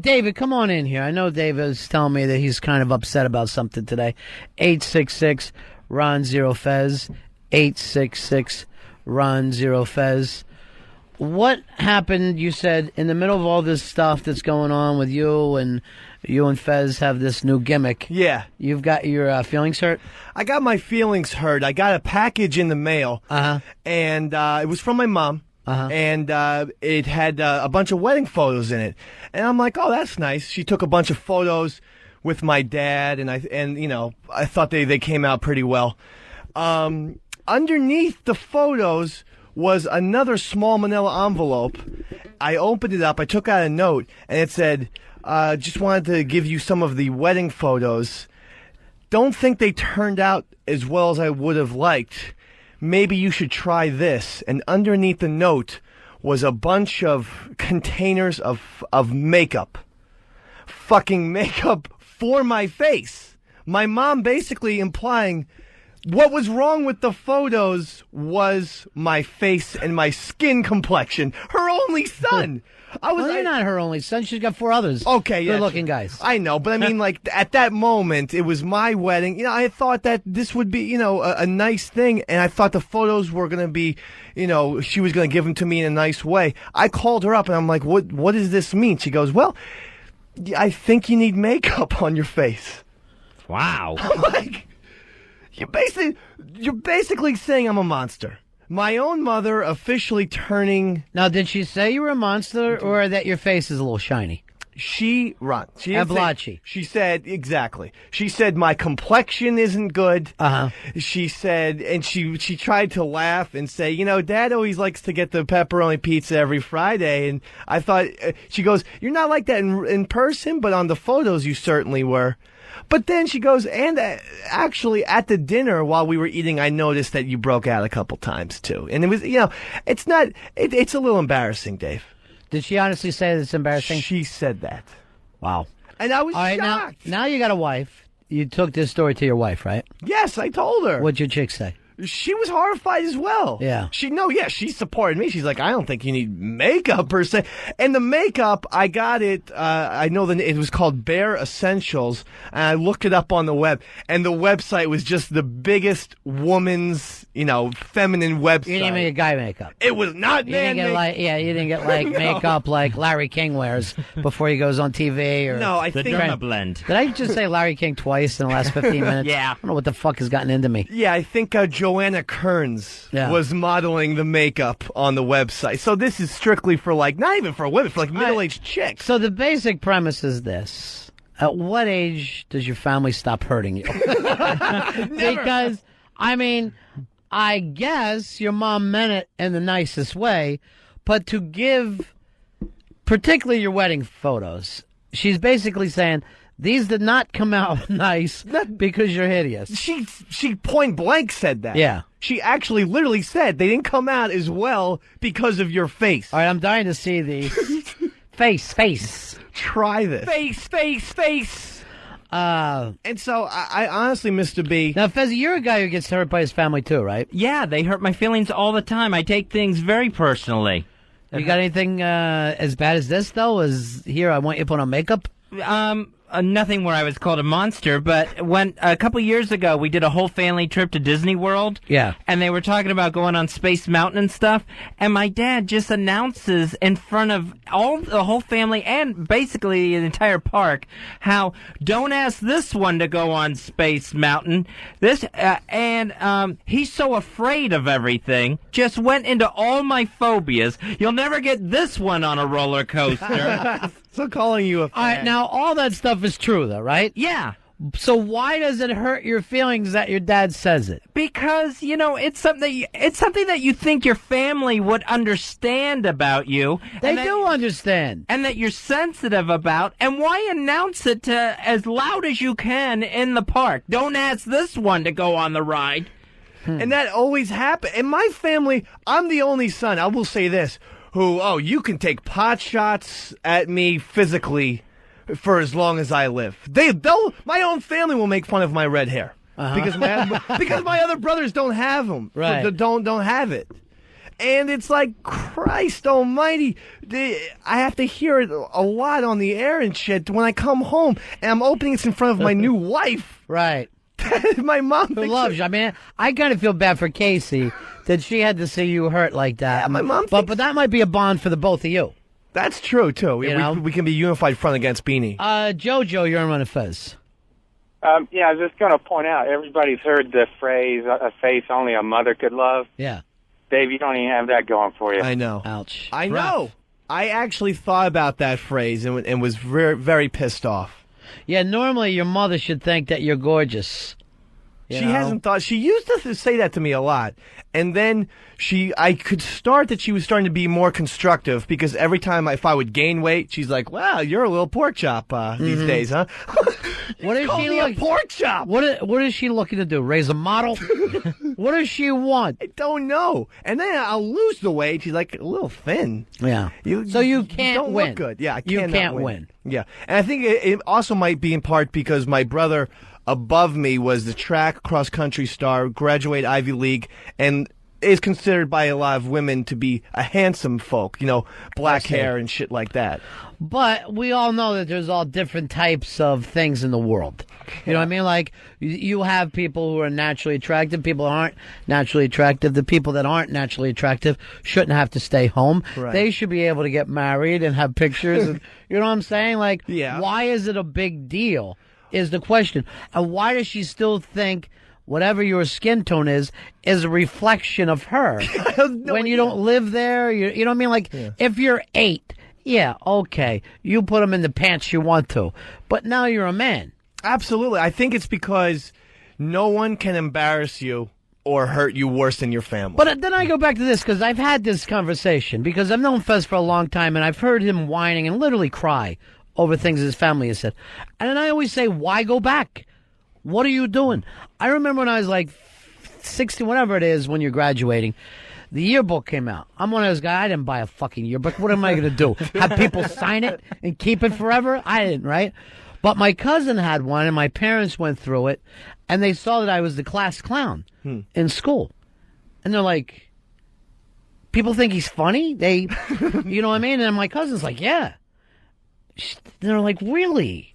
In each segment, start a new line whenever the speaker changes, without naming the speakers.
David, come on in here. I know David is telling me that he's kind of upset about something today. 866 Ron Zero Fez. 866 Ron Zero Fez. What happened, you said, in the middle of all this stuff that's going on with you and Fez have this new gimmick?
Yeah.
You've got your feelings hurt?
I got my feelings hurt. I got a package in the mail, and it was from my mom, and it had a bunch of wedding photos in it. And I'm like, oh, that's nice. She took a bunch of photos with my dad, and I thought they came out pretty well. Underneath the photos was another small manila envelope. I opened it up. I took out a note, and it said, just wanted to give you some of the wedding photos. Don't think they turned out as well as I would have liked. Maybe you should try this. And underneath the note was a bunch of containers of makeup. Fucking makeup for my face. My mom basically implying what was wrong with the photos was my face and my skin complexion. Her only son.
You're not her only son. She's got 4 others.
Okay, yeah.
Good-looking guys.
I know, but I mean, like, at that moment, it was my wedding. I thought that this would be, a nice thing, and I thought the photos were going to be, she was going to give them to me in a nice way. I called her up, and I'm like, what does this mean? She goes, well, I think you need makeup on your face.
Wow.
I'm like, you're basically saying I'm a monster. My own mother officially turning...
Now, did she say you were a monster or that your face is a little shiny?
She
blotchy.
She said, exactly. She said my complexion isn't good. She said, and she tried to laugh and say, Dad always likes to get the pepperoni pizza every Friday. And I thought, she goes, you're not like that in person, but on the photos you certainly were. But then she goes, and actually at the dinner while we were eating, I noticed that you broke out a couple times too. And it was, it's a little embarrassing, Dave.
Did she honestly say that it's embarrassing?
She said that.
Wow.
And I was shocked.
Right, now you got a wife. You took this story to your wife, right?
Yes, I told her.
What'd your chick say?
She was horrified as well.
Yeah.
She supported me. She's like, I don't think you need makeup per se. And the makeup, I got it, I know it was called Bare Essentials, and I looked it up on the web, and the website was just the biggest woman's, feminine website.
You didn't even get guy makeup.
It was not man makeup.
You didn't get like no. Makeup like Larry King wears before he goes on TV. Or
no, I think...
The Derma Blend.
Did I just say Larry King twice in the last 15 minutes?
Yeah.
I don't know what the fuck has gotten into me.
Yeah, I think Joanna Kearns was modeling the makeup on the website. So this is strictly for not even for women, for middle-aged chicks.
So the basic premise is this. At what age does your family stop hurting you? Because, I guess your mom meant it in the nicest way, but to give, particularly your wedding photos, she's basically saying, these did not come out nice because you're hideous.
She point blank said that.
Yeah.
She actually literally said they didn't come out as well because of your face.
All right, I'm dying to see these. Face.
Try this.
Face.
And so I honestly, Mr. B.
Now, Fezzi, you're a guy who gets hurt by his family too, right?
Yeah, they hurt my feelings all the time. I take things very personally.
You got anything as bad as this, though? As here, I want you to put on makeup?
Nothing where I was called a monster, but when a couple years ago we did a whole family trip to Disney World.
Yeah.
And they were talking about going on Space Mountain and stuff, and my dad just announces in front of the whole family and basically the entire park how don't ask this one to go on Space Mountain. He's so afraid of everything, just went into all my phobias. You'll never get this one on a roller coaster.
So calling you a fan.
All right, now all that stuff is true, though, right?
Yeah.
So why does it hurt your feelings that your dad says it?
Because, it's something that you think your family would understand about you.
They do understand.
And that you're sensitive about. And why announce it to as loud as you can in the park? Don't ask this one to go on the ride.
And that always happens. In my family, I'm the only son, I will say this, you can take pot shots at me physically for as long as I live. My own family will make fun of my red hair because my other brothers don't have them.
Right.
Don't have it. And it's like, Christ almighty, I have to hear it a lot on the air and shit when I come home, and I'm opening it in front of my new wife.
Right.
My mom
Who loves you. I mean, I kind of feel bad for Casey that she had to see you hurt like that.
Yeah, my mom
but that might be a bond for the both of you.
That's true, too.
You
We can be unified front against Beanie.
Jojo, you're on Ron and Fez.
Yeah, I was just going to point out, everybody's heard the phrase, a face only a mother could love.
Yeah.
Dave, you don't even have that going for you.
I know.
Ouch.
I know. I actually thought about that phrase and was very, very pissed off.
Yeah, normally your mother should think that you're gorgeous.
She hasn't thought. She used to say that to me a lot, and then I could start that she was starting to be more constructive because every time if I would gain weight, she's like, "Wow, you're a little pork chop these days, huh?"
What is she
a pork chop?
What is she looking to do? Raise a model? What does she want?
I don't know. And then I'll lose the weight. She's like a little thin.
Yeah.
So
you can't
don't
win.
Look good. Yeah,
you can't win.
Yeah, and I think it also might be in part because my brother above me was the track cross country star, graduate Ivy League, and is considered by a lot of women to be a handsome folk, black hair and shit like that.
But we all know that there's all different types of things in the world. You know what I mean? Like, you have people who are naturally attractive, people who aren't naturally attractive. The people that aren't naturally attractive shouldn't have to stay home.
Right.
They should be able to get married and have pictures. And, you know what I'm saying? Like,
yeah.
Why is it a big deal is the question. And why does she still think whatever your skin tone is a reflection of her? When you don't live there, you know what I mean? Like, if you're 8, yeah, okay, you put them in the pants you want to. But now you're a man.
Absolutely. I think it's because no one can embarrass you or hurt you worse than your family.
But then I go back to this, because I've had this conversation, because I've known Fez for a long time, and I've heard him whining and literally cry over things his family has said. And then I always say, why go back? What are you doing? I remember when I was like 16, whatever it is, when you're graduating, the yearbook came out. I'm one of those guys. I didn't buy a fucking yearbook. What am I going to do? Have people sign it and keep it forever? I didn't, right? But my cousin had one, and my parents went through it, and they saw that I was the class clown in school. And they're like, people think he's funny? You know what I mean? And my cousin's like, yeah. They're like, really?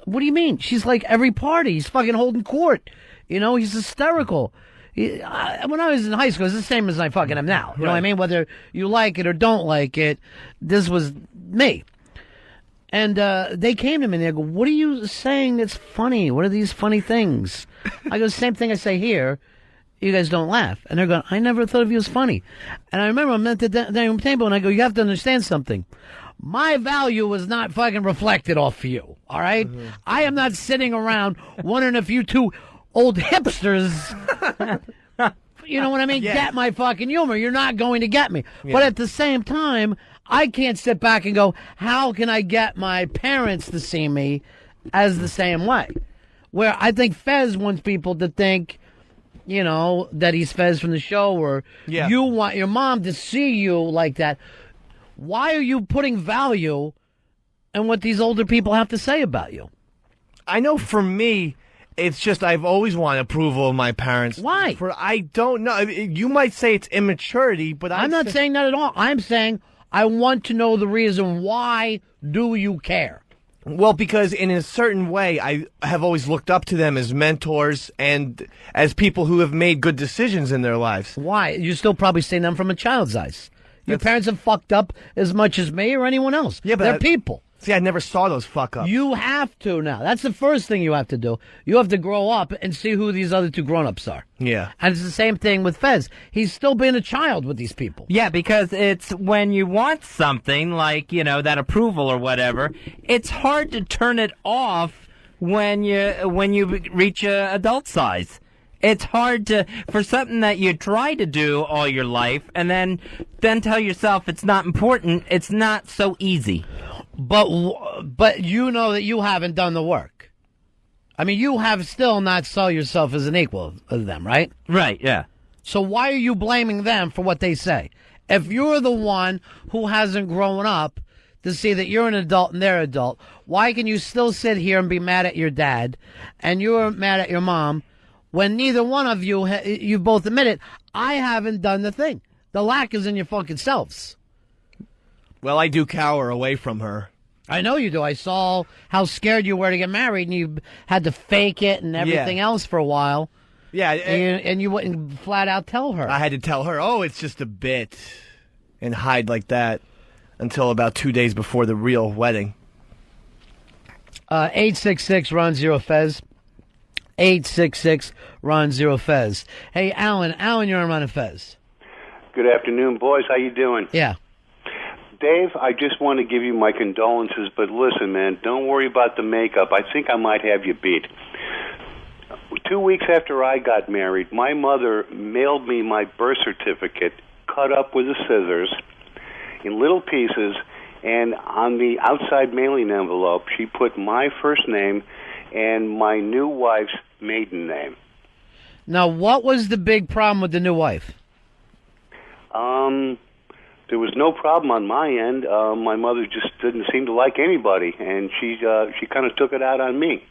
What do you mean? She's like, every party, he's fucking holding court. He's hysterical. When I was in high school, it's the same as I fucking am now. You know what I mean? Whether you like it or don't like it, this was me. And they came to me and they go, what are you saying that's funny? What are these funny things? I go, same thing I say here. You guys don't laugh. And they're going, I never thought of you as funny. And I remember I'm at the dining room table and I go, you have to understand something. My value was not fucking reflected off of you, all right? Mm-hmm. I am not sitting around wondering if you two old hipsters, you know what I mean, get my fucking humor. You're not going to get me. Yeah. But at the same time, I can't sit back and go, how can I get my parents to see me as the same way? Where I think Fez wants people to think, that he's Fez from the show, or you want your mom to see you like that. Why are you putting value in what these older people have to say about you?
I know for me, it's just I've always wanted approval of my parents.
Why?
I don't know. You might say it's immaturity, but
I'm not saying that at all. I'm saying I want to know the reason. Why do you care?
Well, because in a certain way, I have always looked up to them as mentors and as people who have made good decisions in their lives.
Why? You're still probably seeing them from a child's eyes. Your parents have fucked up as much as me or anyone else. Yeah, but they're people.
See, I never saw those fuck ups.
You have to now. That's the first thing you have to do. You have to grow up and see who these other two grown-ups are.
Yeah.
And it's the same thing with Fez. He's still being a child with these people.
Yeah, because it's when you want something like, that approval or whatever, it's hard to turn it off when you reach adult size. It's hard for something that you try to do all your life and then tell yourself it's not important. It's not so easy.
But you know that you haven't done the work. I mean, you have still not saw yourself as an equal of them, right?
Right, yeah.
So why are you blaming them for what they say? If you're the one who hasn't grown up to see that you're an adult and they're adult, why can you still sit here and be mad at your dad and you're mad at your mom when neither one of you, you both admit it, I haven't done the thing. The lack is in your fucking selves.
Well, I do cower away from her.
I know you do. I saw how scared you were to get married, and you had to fake it and everything else for a while.
Yeah.
And you wouldn't flat out tell her.
I had to tell her, oh, it's just a bit, and hide like that until about 2 days before the real wedding.
866-RON-0-FEZ. 866-RON-0-FEZ. Hey, Alan. Alan, you're on Ron and Fez.
Good afternoon, boys. How you doing?
Yeah.
Dave, I just want to give you my condolences, but listen, man, don't worry about the makeup. I think I might have you beat. 2 weeks after I got married, my mother mailed me my birth certificate cut up with the scissors in little pieces, and on the outside mailing envelope, she put my first name and my new wife's maiden name.
Now, what was the big problem with the new wife?
There was no problem on my end. My mother just didn't seem to like anybody, and she kind of took it out on me.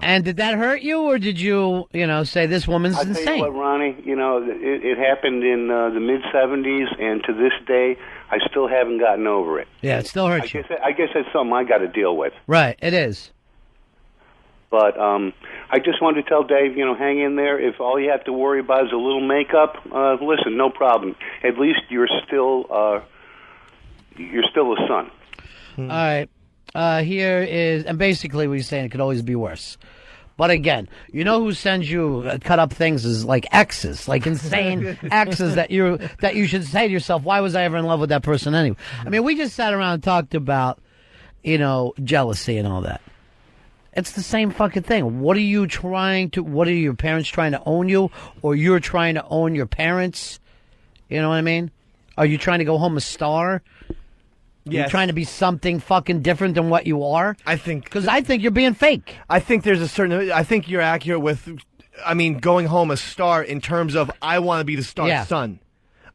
And did that hurt you, or did you, say this woman's
I'll
insane?
tell you what, Ronnie, it happened in the mid-'70s, and to this day, I still haven't gotten over it.
Yeah, it still hurts you.
I guess that's something I got to deal with.
Right, it is.
But I just wanted to tell Dave, hang in there. If all you have to worry about is a little makeup, listen, no problem. At least you're still a son.
All right. Here is, and basically what he's saying, it could always be worse. But again, who sends you cut up things is like exes, like insane exes that you should say to yourself, why was I ever in love with that person anyway? I mean, we just sat around and talked about, jealousy and all that. It's the same fucking thing. What are your parents trying to own you, or you're trying to own your parents? You know what I mean? Are you trying to go home a star?
Yes.
You're trying to be something fucking different than what you are?
Because
I think you're being fake.
I think I think you're accurate with, going home a star in terms of I want to be the star's son.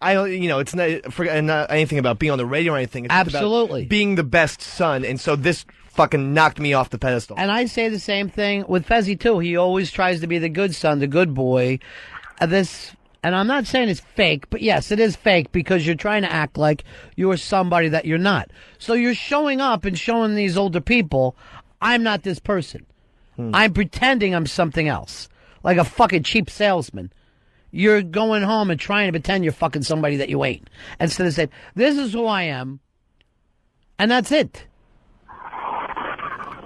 It's not anything about being on the radio or anything. It's
Absolutely.
About being the best son, and so this fucking knocked me off the pedestal.
And I say the same thing with Fezzy, too. He always tries to be the good son, the good boy. And I'm not saying it's fake, but yes, it is fake because you're trying to act like you're somebody that you're not. So you're showing up and showing these older people, I'm not this person. I'm pretending I'm something else. Like a fucking cheap salesman. You're going home and trying to pretend you're fucking somebody that you ain't. Instead of saying, this is who I am, and that's it.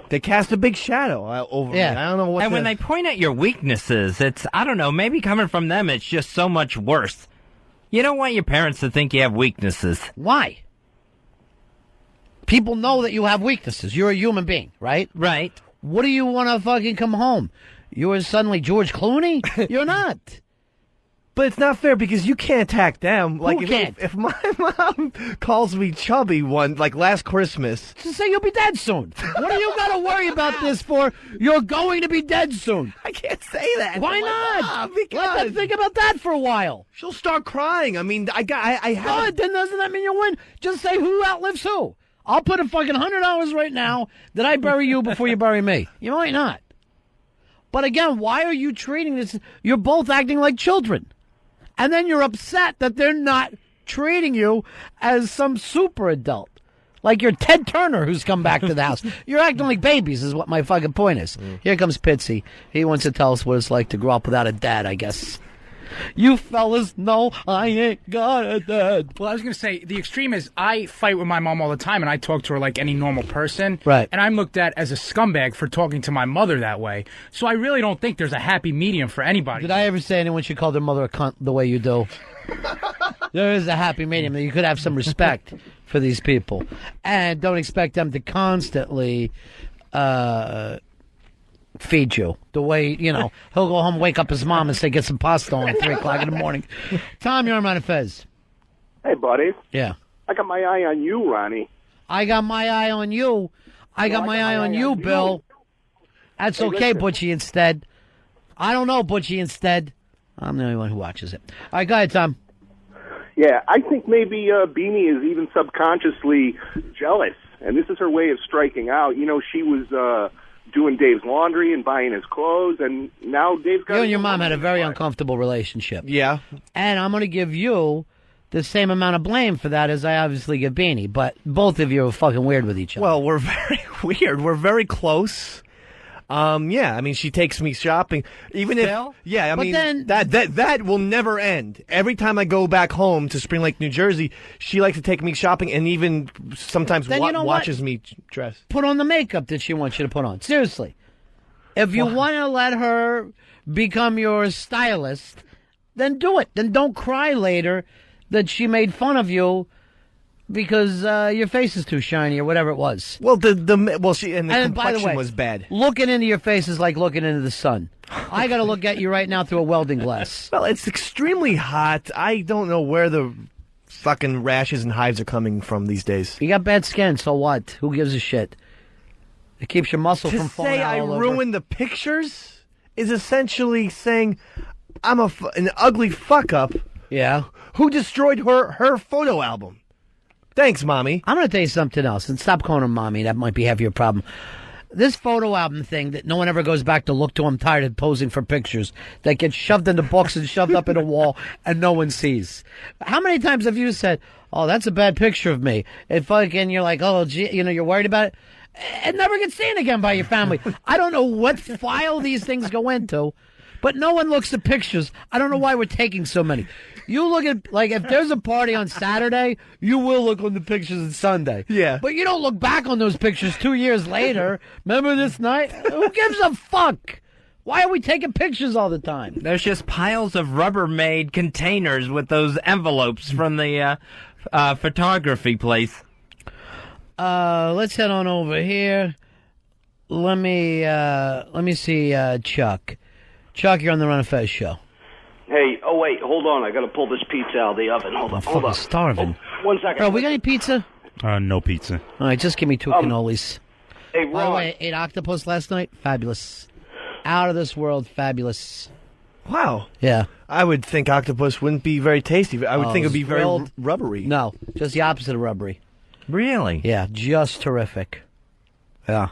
They cast a big shadow over me. I don't know what.
And when they point at your weaknesses, it's, I don't know, maybe coming from them, it's just so much worse. You don't want your parents to think you have weaknesses.
Why? People know that you have weaknesses. You're a human being, right?
Right.
What do you want to fucking come home? You're suddenly George Clooney? You're not.
But it's not fair because you can't attack them. Like,
Who can't?
If my mom calls me chubby last Christmas,
Just say you'll be dead soon. What do you got to worry about this for? You're going to be dead soon.
I can't say that.
Why not?
Mom, because
Let them think about that for a while.
she'll start crying. I mean, I have.
Good, then doesn't that mean you win? Just say who outlives who. I'll put a fucking $100 right now that I bury you before you bury me. You might not. But again, why are you treating this? You're both acting like children. And then you're upset that they're not treating you as some super adult. Like you're Ted Turner who's come back to the house. You're acting like babies is what my fucking point is. Here comes Pitsy. He wants to tell us what it's like to grow up without a dad, I guess. You fellas know I ain't got a dad.
Well, I was going to say, the extreme is I fight with my mom all the time, and I talk to her like any normal person.
Right.
And I'm looked at as a scumbag for talking to my mother that way. So I really don't think there's a happy medium for anybody.
Did I ever say anyone should call their mother a cunt the way you do? There is a happy medium. You could have some respect for these people. And don't expect them to constantly feed you the way, he'll go home, wake up his mom and say, get some pasta on 3 o'clock in the morning. Tom, you're on Ron and Fez.
Hey, buddy.
Yeah.
I got my eye on you, Ronnie.
I got my eye on you. I got my eye on you, Bill. That's
Hey,
okay,
listen.
Butchie Instead. I don't know, Butchie Instead. I'm the only one who watches it. All right, go ahead, Tom.
Yeah, I think maybe Beanie is even subconsciously jealous, and this is her way of striking out. She was doing Dave's laundry and buying his clothes, and now Dave's got...
You and your mom had a very uncomfortable relationship.
Yeah.
And I'm going to give you the same amount of blame for that as I obviously give Beanie. But both of you are fucking weird with each other.
Well, we're very weird. We're very close. Yeah, I mean, she takes me shopping. Even
Still?
if, yeah, I
But
mean,
then-
that will never end. Every time I go back home to Spring Lake, New Jersey, she likes to take me shopping and even sometimes
Then you know what?
watches me dress.
Put on the makeup that she wants you to put on. Seriously. If you want to let her become your stylist, then do it. Then don't cry later that she made fun of you because your face is too shiny or whatever it was.
Well, the complexion
by the way,
was bad.
Looking into your face is like looking into the sun. I got to look at you right now through a welding glass.
Well, it's extremely hot. I don't know where the fucking rashes and hives are coming from these days.
You got bad skin, so what? Who gives a shit? It keeps your muscle
To
from falling
say
out
I
all over.
ruined the pictures is essentially saying I'm an ugly fuck up
Yeah.
who destroyed her photo album. Thanks, Mommy.
I'm going to tell you something else, and stop calling her mommy. That might be half your problem. This photo album thing that no one ever goes back to look to, I'm tired of posing for pictures that get shoved into books and shoved up in a wall and no one sees. How many times have you said, oh, that's a bad picture of me? And fucking you're like, oh, gee, you're worried about it? It never gets seen again by your family. I don't know what file these things go into, but no one looks at pictures. I don't know why we're taking so many. You look at, like, if there's a party on Saturday, you will look on the pictures on Sunday.
Yeah.
But you don't look back on those pictures 2 years later. Remember this night? Who gives a fuck? Why are we taking pictures all the time?
There's just piles of Rubbermaid containers with those envelopes from the photography place.
Let's head on over here. Let me see, Chuck. Chuck, you're on the Ron and Fez show.
Hey, oh wait, hold on. I gotta pull this pizza out of the oven. Hold on,
I'm
hold
fucking
on.
starving.
Oh, 1 second.
Bro, we got any pizza?
No pizza.
All right, just give me two cannolis.
Hey,
By the
Ron.
way, ate octopus last night. Fabulous. Out of this world, fabulous.
Wow.
Yeah.
I would think octopus wouldn't be very tasty. I would think it would be very
grilled.
rubbery.
No, just the opposite of rubbery.
Really?
Yeah, just terrific. Yeah.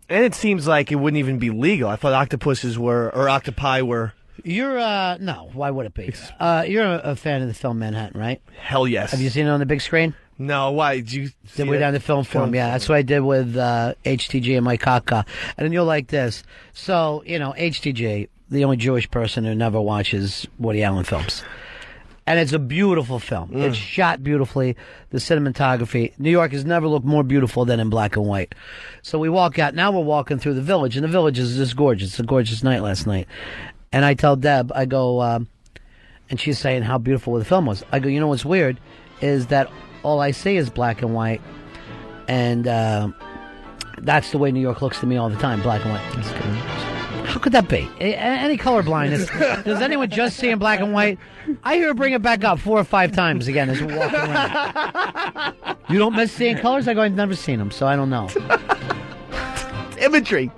And it seems like it wouldn't even be legal. I thought octopi were.
You're, no, why would it be? You're a fan of the film Manhattan, right?
Hell yes.
Have you seen it on the big screen?
No, why? Did you see
We're
it?
down to film. Yeah, that's what I did with HTG and Mike Kaka. And then you'll like this. So, HTG, the only Jewish person who never watches Woody Allen films. And it's a beautiful film. It's shot beautifully. The cinematography. New York has never looked more beautiful than in black and white. So we walk out. Now we're walking through the village. And the village is just gorgeous. It's a gorgeous night last night. And I tell Deb, I go, and she's saying how beautiful the film was. I go, you know what's weird is that all I see is black and white. And that's the way New York looks to me all the time, black and white. That's good. How could that be? Any color blindness? Does anyone just see in black and white? I hear her bring it back up 4 or 5 times again as we walk around. You don't miss seeing colors? I go, I've never seen them, so I don't know.
Imagery.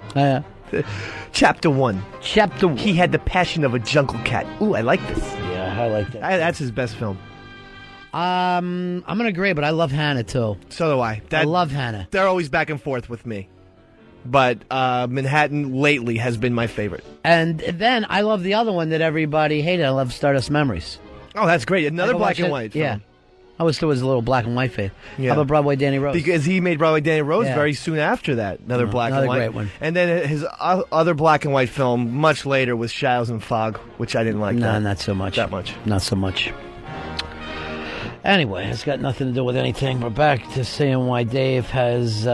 Chapter 1.
Chapter 1.
He had the passion of a jungle cat. Ooh, I like this.
Yeah, I like that.
That's his best film.
I'm going to agree, but I love Hannah, too.
So do I.
I love Hannah.
They're always back and forth with me. But Manhattan lately has been my favorite.
And then I love the other one that everybody hated. I love Stardust Memories.
Oh, that's great. Another
I
black
watch
and
it-
white
Yeah.
film.
I was a little black and white fan.
Yeah.
How about Broadway Danny Rose?
Because he made Broadway Danny Rose
Yeah.
very soon after that. Another black
another
and white.
great one.
And then his other black and white film much later was Shadows and Fog, which I didn't like
No,
that.
not so much.
That much.
Not so much. Anyway, it's got nothing to do with anything. We're back to seeing why Dave has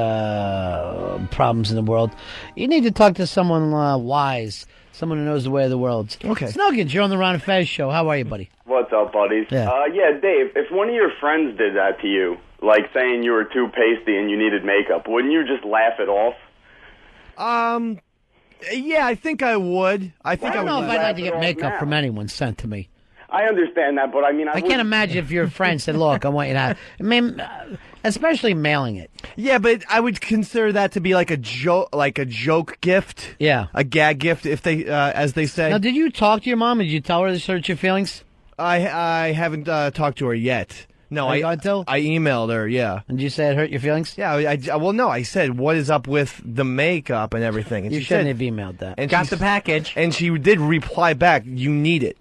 problems in the world. You need to talk to someone wise, someone who knows the way of the world.
Okay.
Snuggins, you're on the Ron and Fez show. How are you, buddy?
What's up, buddies?
Yeah.
Yeah, Dave, if one of your friends did that to you, like saying you were too pasty and you needed makeup, wouldn't you just laugh it off?
Yeah, I think I would. I think
I don't know if
would.
I'd like to get
Laugh it off
makeup
now.
from anyone sent to me.
I understand that, but I mean,
I can't imagine if your friend said, look, I want you to have... I mean, especially mailing it.
Yeah, but I would consider that to be like a joke gift.
Yeah.
A gag gift, if they, as they say.
Now, did you talk to your mom? Did you tell her to search your feelings?
I haven't talked to her yet. No,
Are you going to?
I emailed her. Yeah.
And you say it hurt your feelings?
Yeah. Well, no. I said, what is up with the makeup and everything? And
You
she
shouldn't
said,
have emailed that.
and
Got
she
the package.
And she did reply back, you need it.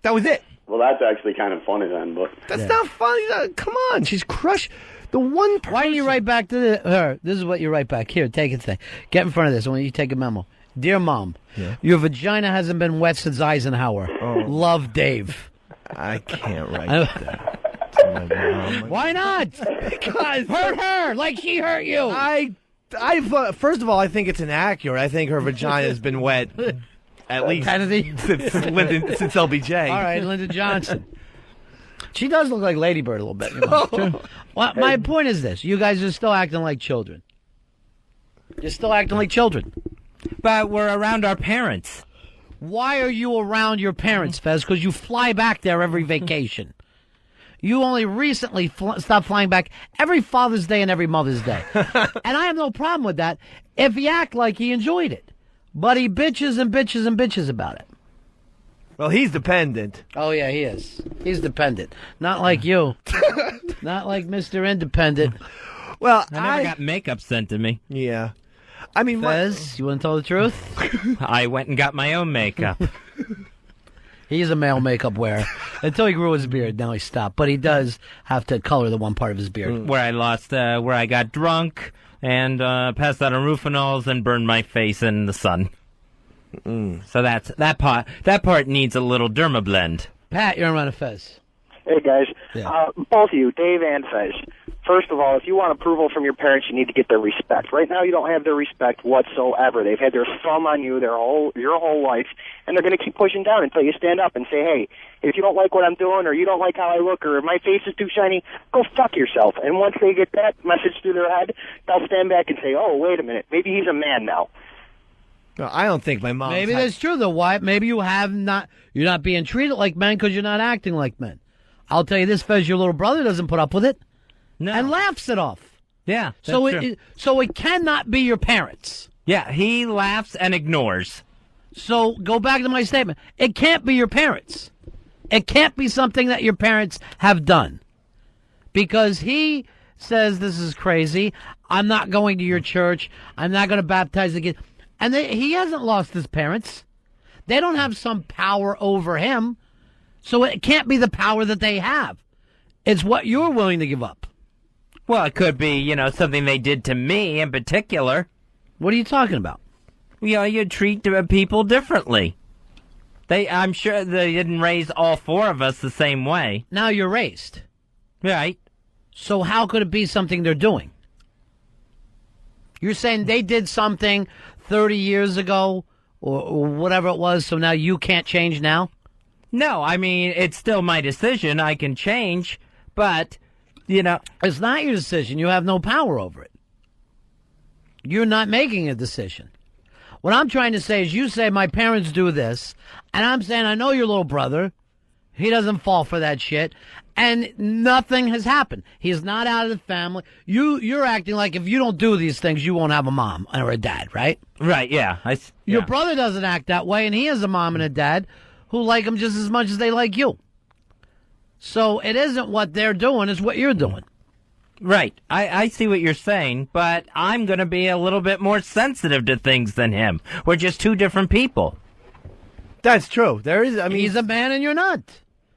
That was it.
Well, that's actually kind of funny then, but...
That's not funny. Come on, she's crushed. The one person...
Why don't you write back to her? This is what you write back. Here, take it. Get in front of this. I want you to take a memo. Dear Mom, your vagina hasn't been wet since Eisenhower. Love, Dave.
I can't write that to my mom.
Why not?
Because
hurt her like she hurt you.
First of all, I think it's inaccurate. I think her vagina has been wet at least
Kennedy?
since LBJ.
All right, Lyndon Johnson. She does look like Lady Bird a little bit. You know? Well, my point is this. You guys are still acting like children. You're still acting like children.
But we're around our parents.
Why are you around your parents, Fez? Because you fly back there every vacation. You only recently stopped flying back every Father's Day and every Mother's Day. And I have no problem with that if he act like he enjoyed it. But he bitches and bitches and bitches about it.
Well, he's dependent.
Oh, yeah, he is. He's dependent. Not like you. Not like Mr. Independent.
Well,
I never got makeup sent to me.
Yeah. I mean,
Fez, you want to tell the truth?
I went and got my own makeup.
He's a male makeup wearer. Until he grew his beard, now he stopped. But he does have to color the one part of his beard.
Where I got drunk and passed out on Rufinols and burned my face in the sun. So that part needs a little derma blend.
Pat, you're on Ron and Fez.
Hey, guys.
Yeah.
Both of you, Dave and Fez. First of all, if you want approval from your parents, you need to get their respect. Right now, you don't have their respect whatsoever. They've had their thumb on you your whole life, and they're going to keep pushing down until you stand up and say, hey, if you don't like what I'm doing, or you don't like how I look, or my face is too shiny, go fuck yourself. And once they get that message through their head, they'll stand back and say, oh, wait a minute, maybe he's a man now.
No, I don't think my mom.
Maybe that's true, though. Why? Maybe you're not being treated like men because you're not acting like men. I'll tell you this, Fez, your little brother doesn't put up with it.
No.
And laughs it off.
Yeah.
So it cannot be your parents.
Yeah, he laughs and ignores.
So go back to my statement. It can't be your parents. It can't be something that your parents have done. Because he says this is crazy. I'm not going to your church. I'm not going to baptize the kid. And he hasn't lost his parents. They don't have some power over him. So it can't be the power that they have. It's what you're willing to give up.
Well, it could be, something they did to me in particular.
What are you talking about?
You treat people differently. I'm sure they didn't raise all four of us the same way.
Now you're raised.
Right.
So how could it be something they're doing? You're saying they did something 30 years ago or whatever it was, so now you can't change now?
No, I mean, it's still my decision. I can change, but,
It's not your decision. You have no power over it. You're not making a decision. What I'm trying to say is you say my parents do this, and I'm saying I know your little brother. He doesn't fall for that shit, and nothing has happened. He's not out of the family. You're acting like if you don't do these things, you won't have a mom or a dad, right?
Right, yeah.
Your brother doesn't act that way, and he has a mom and a dad who like him just as much as they like you. So it isn't what they're doing, it's what you're doing.
Right. I see what you're saying, but I'm going to be a little bit more sensitive to things than him. We're just two different people.
That's true.
He's a man and you're not.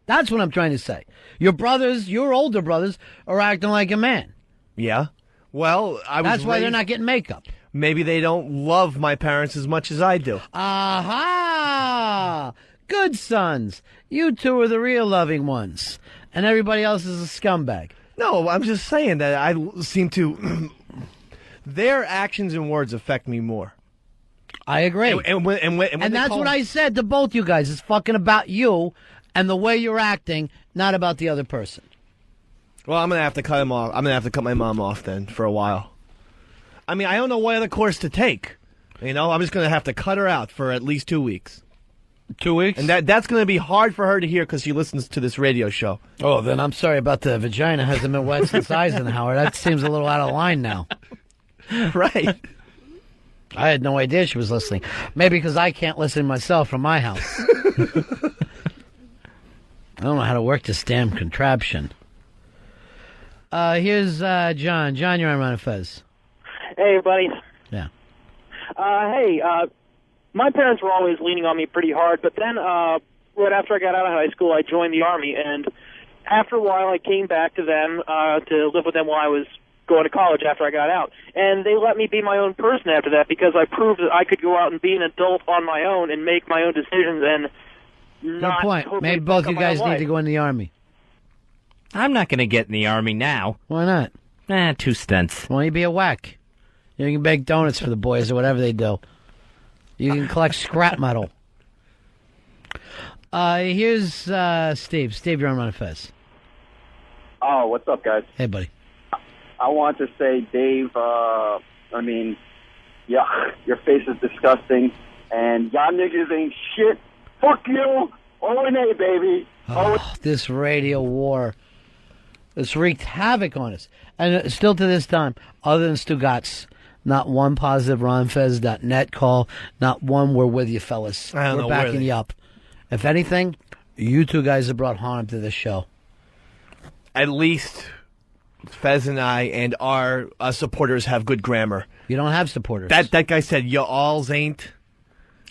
That's what I'm trying to say. Your older brothers are acting like a man.
Yeah. Well,
that's why they're not getting makeup.
Maybe they don't love my parents as much as I do.
Aha! Good sons. You two are the real loving ones. And everybody else is a scumbag.
No, I'm just saying that I seem to... their actions and words affect me more.
I agree.
And
that's what I said to both you guys. It's fucking about you and the way you're acting, not about the other person.
Well, I'm going to have to cut him off. I'm going to have to cut my mom off then for a while. I mean, I don't know what other course to take. I'm just going to have to cut her out for at least 2 weeks.
2 weeks?
And that's going to be hard for her to hear because she listens to this radio show.
Oh, then I'm sorry about the vagina hasn't been wet since Eisenhower. That seems a little out of line now.
Right.
I had no idea she was listening. Maybe because I can't listen myself from my house. I don't know how to work this damn contraption. Here's John. John, you're on Ron and Fez.
Hey, buddy.
Yeah.
My parents were always leaning on me pretty hard, but then right after I got out of high school, I joined the Army, and after a while, I came back to them to live with them while I was going to college after I got out. And they let me be my own person after that because I proved that I could go out and be an adult on my own and make my own decisions and not...
Good point.
totally
Maybe both
fuck
you
up my
guys
life.
need to go in the Army.
I'm not going to get in the Army now.
Why not?
2 stints.
Why don't you be a whack? You can bake donuts for the boys or whatever they do. You can collect scrap metal. Here's Steve. Steve, you're on Ron and Fez.
Oh, what's up, guys?
Hey, buddy.
I want to say, Dave, your face is disgusting, and y'all niggas ain't shit. Fuck you. O&A, baby.
This radio war. It's wreaked havoc on us. And still to this time, other than Stugatz, not one positive ronfez.net call, not one we're with you, fellas. We're backing you up. If anything, you two guys have brought harm to this show.
At least Fez and I and our supporters have good grammar.
You don't have supporters.
That guy said, y'alls ain't.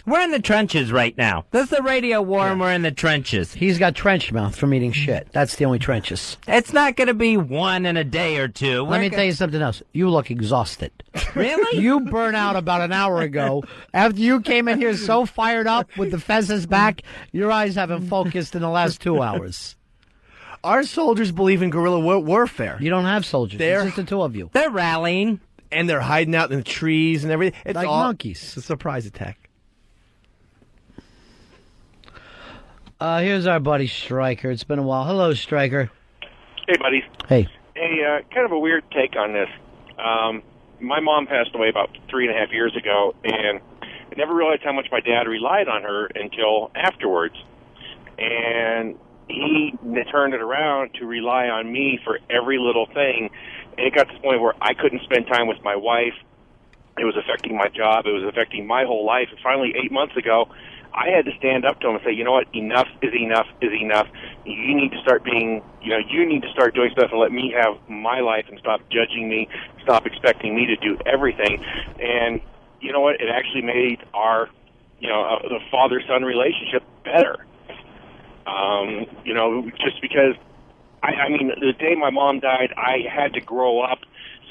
We're in the trenches right now. This is the radio war, and we're in the trenches.
He's got trench mouth from eating shit. That's the only trenches.
It's not going to be one in a day or two.
Let me tell you something else. You look exhausted.
Really?
You burnt out about an hour ago. After you came in here so fired up with the Fez's back, your eyes haven't focused in the last 2 hours.
Our soldiers believe in guerrilla warfare.
You don't have soldiers. It's just the two of you.
They're rallying.
And they're hiding out in the trees and everything. It's
like monkeys.
It's a surprise attack.
Here's our buddy Stryker. It's been a while. Hello, Stryker.
Hey, buddies.
Hey.
Hey, kind of a weird take on this. My mom passed away about 3.5 years ago, and I never realized how much my dad relied on her until afterwards. And he turned it around to rely on me for every little thing, and it got to the point where I couldn't spend time with my wife. It was affecting my job. It was affecting my whole life. And finally, 8 months ago, I had to stand up to him and say, you know what, enough is enough is enough. You need to start being, you need to start doing stuff and let me have my life and stop judging me, stop expecting me to do everything. And you know what, it actually made our, the father-son relationship better. Just because, I mean, the day my mom died, I had to grow up,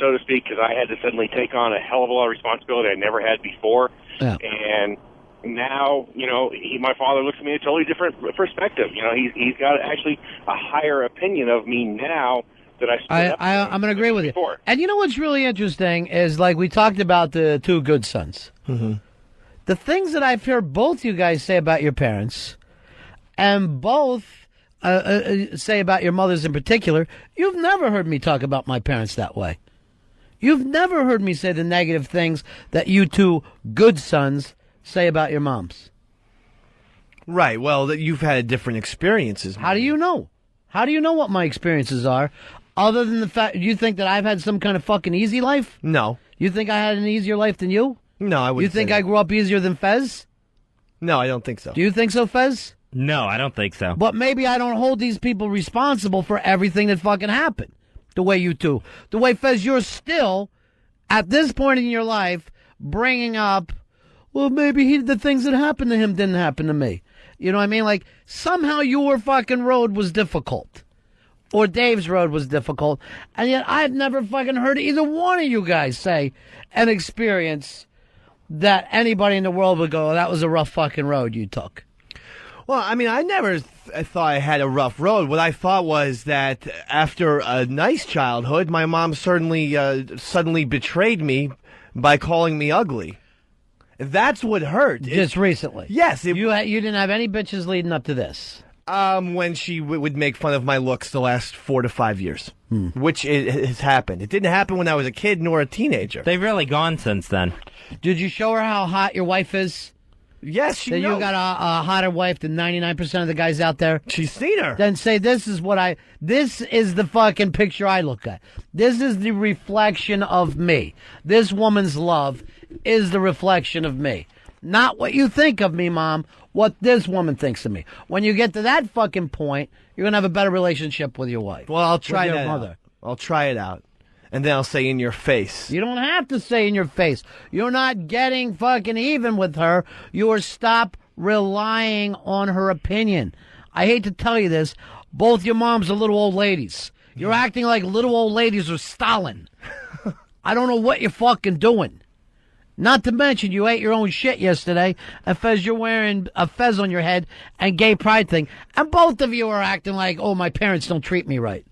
so to speak, because I had to suddenly take on a hell of a lot of responsibility I never had before.
Yeah.
And now, my father looks at me in a totally different perspective. He's got actually a higher opinion of me now that I stood up to
I'm going to agree with
before.
you. And you know what's really interesting is, like, we talked about the two good sons.
Mm-hmm.
The things that I've heard both you guys say about your parents, and both say about your mothers in particular, you've never heard me talk about my parents that way. You've never heard me say the negative things that you two good sons say about your moms.
Right. Well, you've had different experiences.
How do you know? How do you know what my experiences are? Other than the fact, you think that I've had some kind of fucking easy life?
No.
You think I had an easier life than you?
No, I wouldn't.
You think I grew up easier than Fez?
No, I don't think so.
Do you think so, Fez?
No, I don't think so.
But maybe I don't hold these people responsible for everything that fucking happened. The way you do. The way, Fez, you're still, at this point in your life, bringing up, well, maybe the things that happened to him didn't happen to me. You know what I mean? Like, somehow your fucking road was difficult. Or Dave's road was difficult. And yet I've never fucking heard either one of you guys say an experience that anybody in the world would go, oh, that was a rough fucking road you took.
Well, I mean, I never thought I had a rough road. What I thought was that after a nice childhood, my mom suddenly betrayed me by calling me ugly. That's what hurt.
Just recently?
Yes.
You didn't have any bitches leading up to this?
When she would make fun of my looks the last 4 to 5 years, which it has happened. It didn't happen when I was a kid nor a teenager.
They've really gone since then.
Did you show her how hot your wife is?
Yes, she knows.
You got a hotter wife than 99% of the guys out there?
She's seen her.
Then say, this is the fucking picture I look at. This is the reflection of me. This woman's love is the reflection of me. Not what you think of me, Mom, what this woman thinks of me. When you get to that fucking point, you're going to have a better relationship with your wife.
Well, I'll try
with
that
your mother.
out. I'll try it out. And then I'll say in your face.
You don't have to say in your face. You're not getting fucking even with her. Stop relying on her opinion. I hate to tell you this, both your moms are little old ladies. You're acting like little old ladies or Stalin. I don't know what you're fucking doing. Not to mention, you ate your own shit yesterday, and Fez, you're wearing a Fez on your head and gay pride thing. And both of you are acting like, oh, my parents don't treat me right.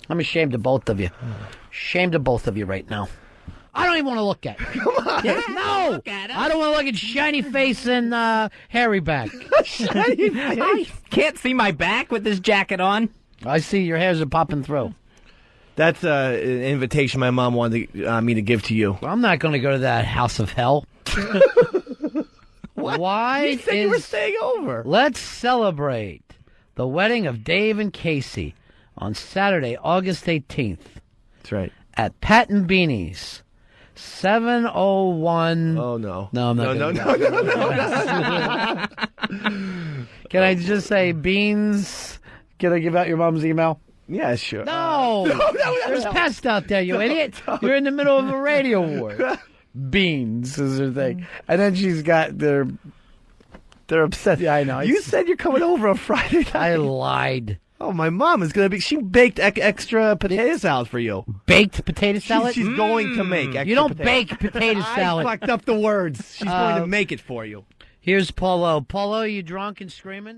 I'm ashamed of both of you. Ashamed of both of you right now. I don't even want to look at it.
Come on.
Yeah, no. I don't want to look at shiny face and hairy back.
Shiny face.
I can't see my back with this jacket on.
I see your hairs are popping through.
That's an invitation my mom wanted me to give to you.
Well, I'm not going to go to that house of hell.
What?
Why?
You said you were staying over.
Let's celebrate the wedding of Dave and Casey on Saturday, August 18th.
That's right.
At Pat and Beanie's. 701.
Oh, no.
No, I'm not
No.
Can I just say Beans? Can I give out your mom's email?
Yeah, sure.
No. There's pests out there, you idiot. You're in the middle of a radio war. Beans is her thing. And then she's got they're upset. Yeah, I know.
You said you're coming over on Friday night.
I lied.
Oh, my mom is going to be... She baked extra potato salad for you.
Baked potato salad?
She's going to make extra
You don't
potato.
bake potato salad.
I fucked up the words. She's going to make it for you.
Here's Paulo. Paulo, you drunk and screaming?